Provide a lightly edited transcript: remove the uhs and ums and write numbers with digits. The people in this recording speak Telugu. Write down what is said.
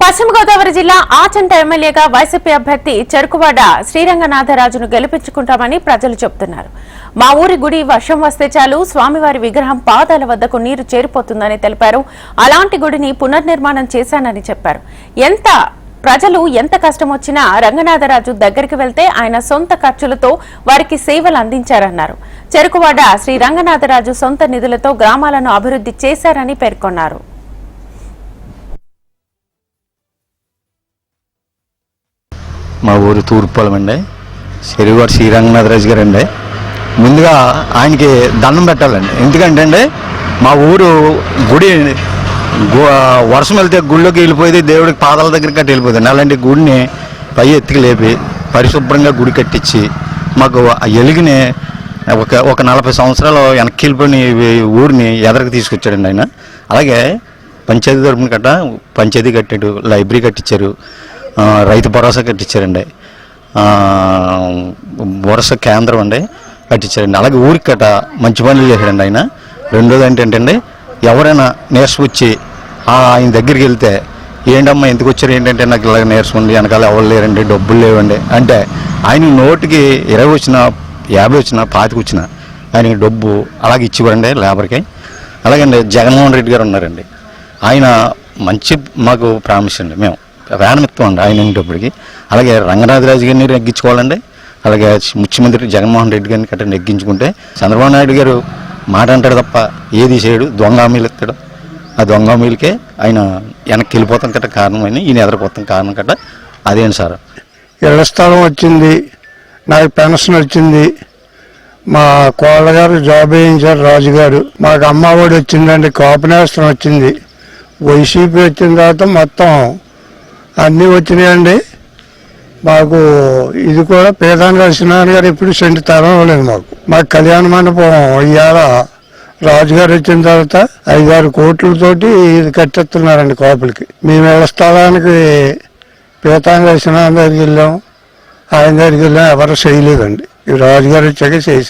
పశ్చిమ గోదావరి జిల్లా ఆచంట ఎమ్మెల్యేగా వైసీపీ అభ్యర్థి చెరుకువాడ శ్రీరంగనాథరాజును గెలిపించుకుంటామని ప్రజలు చెబుతున్నారు. మా ఊరి గుడి వర్షం వస్తే చాలు స్వామివారి విగ్రహం పాదాల వద్దకు నీరు చేరిపోతుందని తెలిపారు. అలాంటి గుడిని పునర్నిర్మాణం చేశానని చెప్పారు. ప్రజలు ఎంత కష్టం వచ్చినా రంగనాథరాజు దగ్గరికి వెళ్తే ఆయన సొంత ఖర్చులతో వారికి సేవలు అందించారన్నారు. చెరుకువాడ శ్రీరంగనాథరాజు సొంత నిధులతో గ్రామాలను అభివృద్ధి చేశారని పేర్కొన్నారు. మా ఊరు తూర్పులం అండి. చెరుకువాడ శ్రీరంగనాథరాజు గారు అండి. ముందుగా ఆయనకి దండం పెట్టాలండి. ఎందుకంటే అండి మా ఊరు గుడి వర్షం వెళ్తే గుళ్ళోకి వెళ్ళిపోయింది, దేవుడికి పాదాల దగ్గరికి కట్టి వెళ్ళిపోతుంది. అలాంటి గుడిని పై ఎత్తికి లేపి పరిశుభ్రంగా గుడి కట్టించి మాకు ఎలుగుని ఒక 40 సంవత్సరాలు వెనక్కి వెళ్ళిపోయిన ఊరిని ఎదరికి తీసుకొచ్చాడండి ఆయన. అలాగే పంచాయతీ తరపున పంచాయతీ కట్టాడు, లైబ్రరీ కట్టించారు, రైతు భరోసా కట్టించారండి, భరోసా కేంద్రం అండి కట్టించారండి. అలాగే ఊరికి కట్ట మంచి పనులు చేశాడండి ఆయన. రెండోది ఏంటంటే ఎవరైనా నీరసం వచ్చి ఆయన దగ్గరికి వెళ్తే ఏంటమ్మా ఎందుకు వచ్చారు ఏంటంటే నాకు ఇలాగ నీరసం ఉంది, వెనకాల ఎవరు లేరండి, డబ్బులు లేవండి అంటే ఆయన నోటికి 20 వచ్చినా 50 వచ్చినా 25 వచ్చినా ఆయనకి డబ్బు అలాగే ఇచ్చివ్వండి లేబర్కి. అలాగే జగన్మోహన్ రెడ్డి గారు ఉన్నారండి. ఆయన మంచి మాకు ప్రామిస్ అండి, మేము వేణమిత్వం అండి ఆయన ఉండేటప్పటికి. అలాగే రంగనాథరాజు గారిని నెగ్గించుకోవాలండి. అలాగే ముఖ్యమంత్రి జగన్మోహన్ రెడ్డి గారిని కట్ట నెగ్గించుకుంటే చంద్రబాబు నాయుడు గారు మాట అంటాడు తప్ప ఏది చేయడు, దొంగ హామీలు ఇస్తాడు. ఆ దొంగ హామీలకే ఆయన వెనక్కి వెళ్ళిపోతాం కట్ట కారణమైన ఈయన ఎదరిపోతాం కారణం కట్ట అదేంటి సార్. ఇళ్ల స్థలం వచ్చింది, నాకు పెన్షన్ వచ్చింది, మా కోళ్ళగారు జాబ్ వేయించారు రాజుగారు, మాకు అమ్మఒడి వచ్చిందండి, కాపునేస్తం వచ్చింది, వైసీపీ వచ్చిన తర్వాత మొత్తం అన్నీ వచ్చినాయండి. మాకు ఇది కూడా పేదాంగ సత్యనారాయణ గారు ఎప్పుడు సెంటు తరం లేదు మాకు కళ్యాణ మండపం ఇవాళ రాజుగారు వచ్చిన తర్వాత 5-6 కోట్లతోటి ఇది కట్టేస్తున్నారండి కాపులకి. మేము ఇళ్ల స్థలానికి పేదాంగ సత్యనారాయణ దగ్గరికి వెళ్ళాం, ఆయన దగ్గరికి వెళ్ళాం, ఎవరు చేయలేదండి. ఈ రాజుగారు వచ్చాక చేసి